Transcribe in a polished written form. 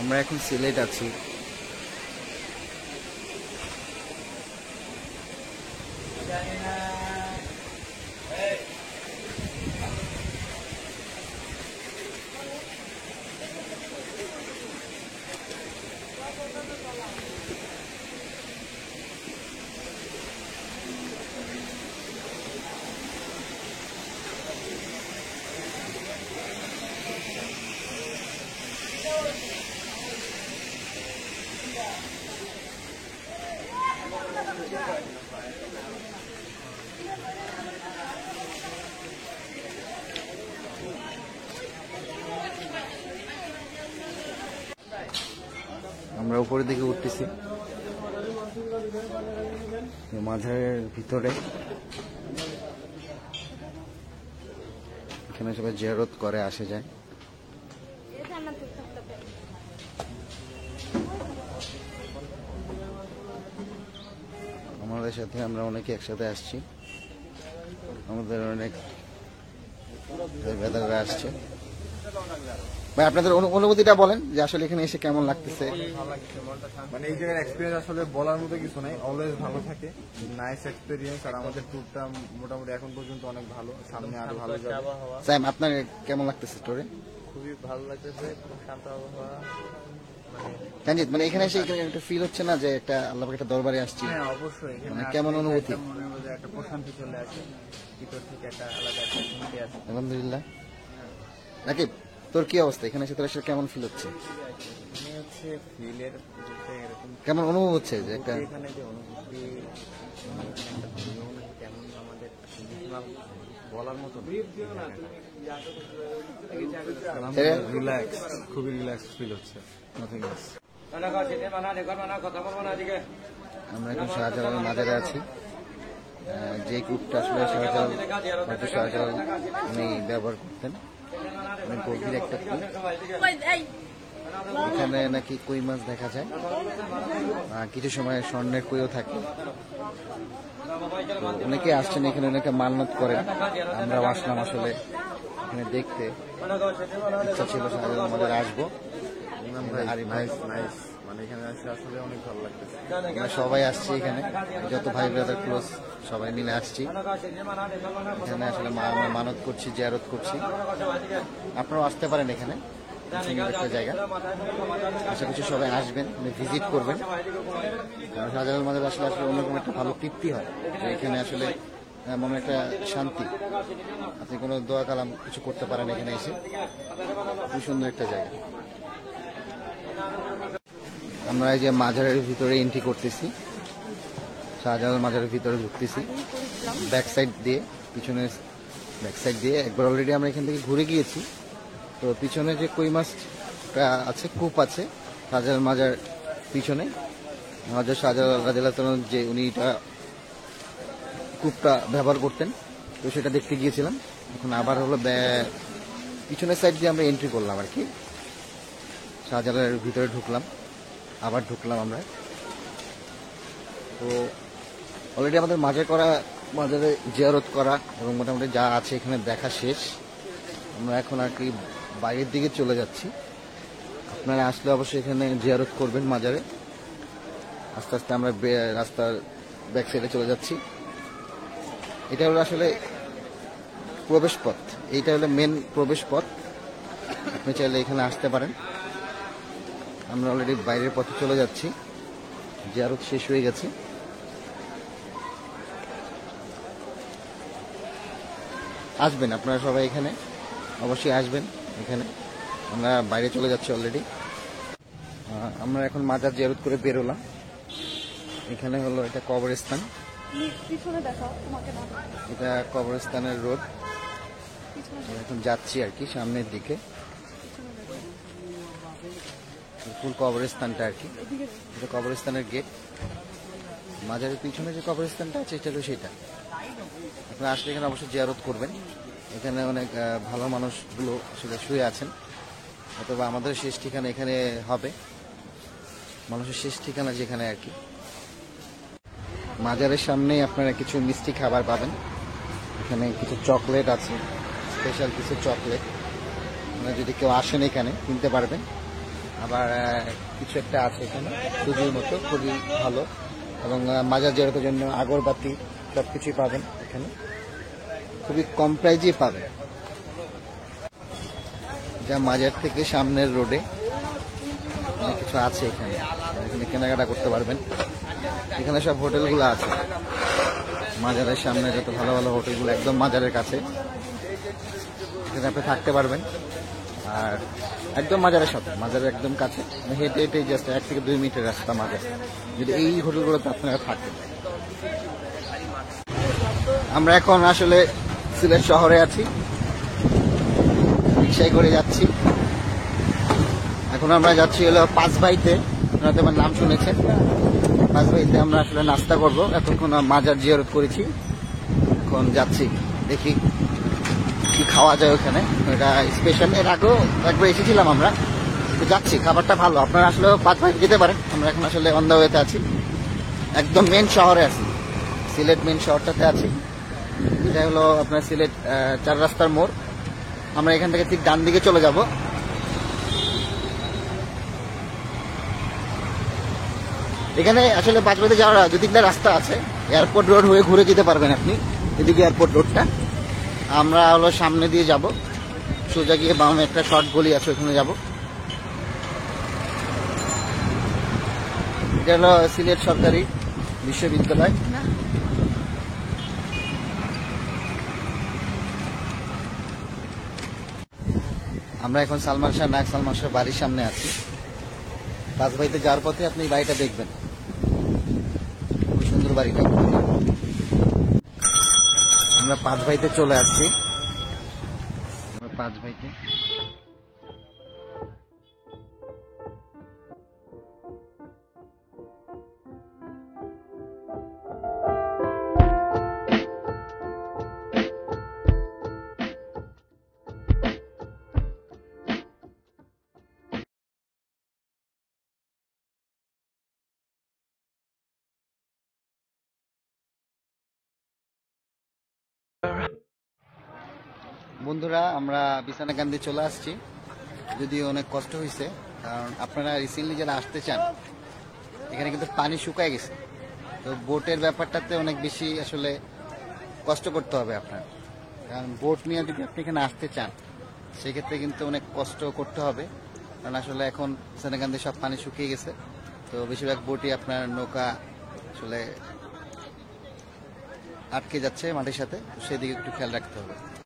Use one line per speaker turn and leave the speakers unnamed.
আমরা এখন সিলেট আছি। আমরা উপরের দিকে উঠতেছি, মাঝের ভিতরে। এখানে সবাই জিয়ারত করে আসে যায়। আমাদের সাথে আমরা অনেকে একসাথে আসছি, আমাদের অনেক বেদাররা আসছে। ভাই, আপনাদের অনুভূতিটা বলেন যে আসলে এখানে এসে কেমন লাগতেছে।
মানে এই জায়গার এক্সপিরিয়েন্স আসলে বলার মতো কিছু নাই, অলওয়েজ ভালো থাকে, নাইস এক্সপিরিয়েন্স। আর আমাদের ট্যুরটা মোটামুটি এখন পর্যন্ত অনেক ভালো, সামনে আরো ভালো যাবে।
স্যাম, আপনার কেমন লাগতেছে ট্যুরে?
খুবই ভালো লাগতেছে, খুব শান্ত আবহাওয়া।
রঞ্জিত, মানে এখানে এসে একটা ফিল হচ্ছে না যে একটা আল্লাহর একটা দরবারে আসছি?
হ্যাঁ, অবশ্যই।
মানে কেমন অনুভূতি?
মনের মধ্যে একটা প্রশান্তি চলে আসে, ভিতর থেকে একটা আলাদা একটা শান্তি আসে।
আলহামদুলিল্লাহ। রাকিব, তোর কি অবস্থা? এখানে এসে তোর আসলে কেমন ফিল হচ্ছে?
আমি হচ্ছে ফিলের এরকম
কেমন অনুভব হচ্ছে যে একটা
এখানে যে অনুভূতি, কেমন আমাদের বলার মতো
রিল্যাক্স, খুবই রিল্যাক্স ফিল হচ্ছে, নাথিং এলস।
আমরা এখন শাহজালাল মাজারে আছি। যে কূপটা আসলে শাহজালাল উনি ব্যবহার করতেন, অনেক গভীর একটা কূপ। এখানে নাকি কই মাছ দেখা যায়, কিছু সময় স্বর্ণের কইও থাকে। অনেকে আসছেন এখানে, অনেকে মান্নত করেন। আমরাও আসলাম আসলে এখানে দেখতে, ইচ্ছা ছিল শাহজালাল মাজারে আসবো।
মানে এখানে আসলে আসলে অনেক ভালো লাগতেছে।
আমরা সবাই আসছি এখানে, যত ভাই ব্রাদার ক্লোজ সবাই মিলে আসছি এখানে। আসলে আমরা মানত করছি, জিয়ারত করছি। আপনারাও আসতে পারেন এখানে, সুন্দর একটা জায়গা। আশা করছি সবাই আসবেন, ভিজিট করবেন। শাহজালাল মাজার আসলে আসলে অন্যরকম একটা ভালো তৃপ্তি হয়, যে এখানে আসলে মনে একটা শান্তি। আপনি কোনো দোয়া কালাম কিছু করতে পারেন এখানে এসে। খুব সুন্দর একটা জায়গা। আমরা এই যে মাজারের ভিতরে এন্ট্রি করতেছি, শাহজালাল মাজারের ভিতরে ঢুকতেছি ব্যাক সাইড দিয়ে, পিছনে ব্যাক সাইড দিয়ে। একবার অলরেডি আমরা এখান থেকে ঘুরে গিয়েছি। তো পিছনে যে কই মাছটা আছে, কূপ আছে শাহজালাল মাজার পিছনে, হাজর শাহজালাল রাদিয়াল্লাহু যে উনি এটা কূপটা ব্যবহার করতেন, তো সেটা দেখতে গিয়েছিলাম। এখন আবার হলো পিছনের সাইড দিয়ে আমরা এন্ট্রি করলাম আর কি, শাহজালালের ভিতরে ঢুকলাম, আবার ঢুকলাম আমরা। তো অলরেডি আমাদের মাজারে জিয়ারত করা এবং মোটামুটি যা আছে এখানে দেখা শেষ। আমরা এখন আর কি বাইরের দিকে চলে যাচ্ছি। আপনারা আসলে অবশ্যই এখানে জিয়ারত করবেন মাজারে। আস্তে আস্তে আমরা রাস্তার ব্যাক সাইডে চলে যাচ্ছি। এটা হলো আসলে প্রবেশ পথ, এইটা হলো মেন প্রবেশ পথ। আপনি চাইলে এখানে আসতে পারেন। আমরা অলরেডি বাইরের পথে চলে যাচ্ছি, জিয়ারত শেষ হয়ে গেছে। আসবেন আপনারা সবাই এখানে, অবশ্যই আসবেন এখানে। আমরা বাইরে চলে যাচ্ছি অলরেডি। আমরা এখন মাজার জিয়ারত করে বেরোলাম। এখানে হলো এটা কবরস্থান, এটা কবরস্থানের রোড। এখন যাচ্ছি আর কি সামনের দিকে, ফুল কবরস্থানটা আর কি। এটা কবরস্থানের গেট। মাজারের পিছনে যে কবরস্থানটা আছে এটা হলো সেটা। আপনারা আসলে এখানে অবশ্যই জিয়ারত করবেন। এখানে অনেক ভালো মানুষগুলো আসলে শুয়ে আছেন, অথবা আমাদের শেষ ঠিকানা এখানে হবে, মানুষের শেষ ঠিকানা যেখানে আর কি। মাজারের সামনেই আপনারা কিছু মিষ্টি খাবার পাবেন। এখানে কিছু চকলেট আছে, স্পেশাল কিছু চকলেট। আপনারা যদি কেউ আসেন এখানে কিনতে পারবেন। আবার কিছু একটা আছে এখানে সুজির মতো, খুবই ভালো। এবং মাজার জিয়ারতের জন্য আগরবাতি সবকিছুই পাবেন এখানে, খুবই কম প্রাইজে পাবেন। যা মাজার থেকে সামনের রোডে অনেক কিছু আছে এখানে, এখানে কেনাকাটা করতে পারবেন। এখানে সব হোটেলগুলো আছে মাজারের সামনে, যত ভালো ভালো হোটেলগুলো একদম মাজারের কাছে, এখানে আপনি থাকতে পারবেন। আর একদম মাজারের সাথে, মাজারের একদম কাছে, হেঁটে হেঁটে জাস্ট 1 থেকে 2 মিনিটের রাস্তা মাজার, যদি এই হোটেলগুলোতে আপনারা থাকেন। আমরা এখন আসলে সিলেট শহরে আছি, রিক্সায় করে যাচ্ছি। এখন আমরা যাচ্ছি হলো পাঁচভাইতে, আপনারা তো আমার নাম শুনেছেন। পাঁচভাইতে আমরা আসলে নাস্তা করব, এতক্ষণ মাজার জিয়ারত করেছি, এখন যাচ্ছি দেখি কি খাওয়া যায় ওখানে। এটা স্পেশাল, এর আগেও একবার এসেছিলাম আমরা, তো যাচ্ছি, খাবারটা ভালো। আপনারা আসলে পাঁচভাই যেতে পারেন। আমরা এখন আসলে অন দ্য ওয়েতে আছি, একদম মেন শহরে আছি, সিলেট মেন শহরটাতে আছি। এটা হলো আপনার সিলেট 4 রাস্তার মোড়। আমরা এখান থেকে ঠিক ডান দিকে চলে যাব। এখানে আসলে পাঁচবাইতে যাওয়ার 2-3টা রাস্তা আছে, এয়ারপোর্ট রোড হয়ে ঘুরে যেতে পারবেন আপনি, এদিকে এয়ারপোর্ট রোডটা। আমরা হলো সামনে দিয়ে যাব, সোজা গিয়ে বামে একটা শর্ট গলি আছে, ওখানে যাব। এটা হলো সিলেট সরকারি বিশ্ববিদ্যালয়। আমরা এখন সালমান শাহ নায়ক সালমান শাহ বাড়ির সামনে আছি। পাঁচভাইতে যাওয়ার পথে আপনি বাড়িটা দেখবেন, খুব সুন্দর বাড়িটা। আমরা পাঁচভাইতে চলে আসছি, আমরা পাঁচভাইতে। বন্ধুরা, আমরা বিছানাকান্দি চলে আসছি, যদিও অনেক কষ্ট হয়েছে, কারণ আপনারা রিসেন্টলি যারা আসতে চান, এখানে কিন্তু পানি শুকায় গেছে। তো বোটের ব্যাপারটাতে অনেক বেশি আসলে কষ্ট করতে হবে আপনার, কারণ বোট নিয়ে যদি আপনি এখানে আসতে চান সেক্ষেত্রে কিন্তু অনেক কষ্ট করতে হবে, কারণ আসলে এখন বিছানাকান্দি সব পানি শুকিয়ে গেছে। তো বেশিরভাগ বোটই আপনার নৌকা আসলে আটকে যাচ্ছে মাটির সাথে, সেদিকে একটু খেয়াল রাখতে হবে।